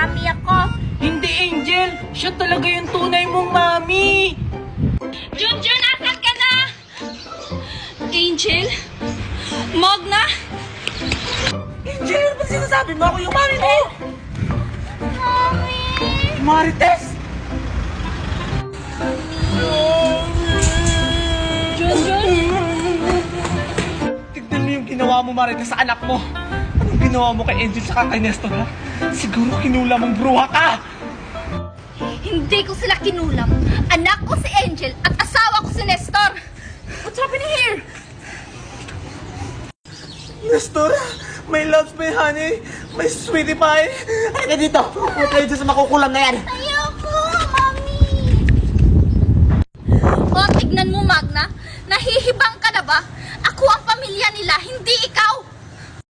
mami ako. Hindi, Angel. Siya talaga yung tunay mong mami. Junjun, asan ka na? Angel? Magna? Angel, ano ba sinasabi mo? Ako yung mami mo. Mami! Marites! Junjun? Tignan mo yung ginawa mo, Marites, sa anak mo. Anong ginawa mo kay Angel sa kay Nestor, ha? Siguro kinula mong bruha ka. Hindi ko sila kinulam. Anak ko si Angel at asawa ko si Nestor. What's happening here? Nestor, my loves, my honey, my sweetie pie. Ay ka dito. Huwag kayo dyan sa makukulam na yan. Ayoko, Mami! O, tignan mo, Magna. Nahihibang ka na ba? Ako ang pamilya nila, hindi ikaw!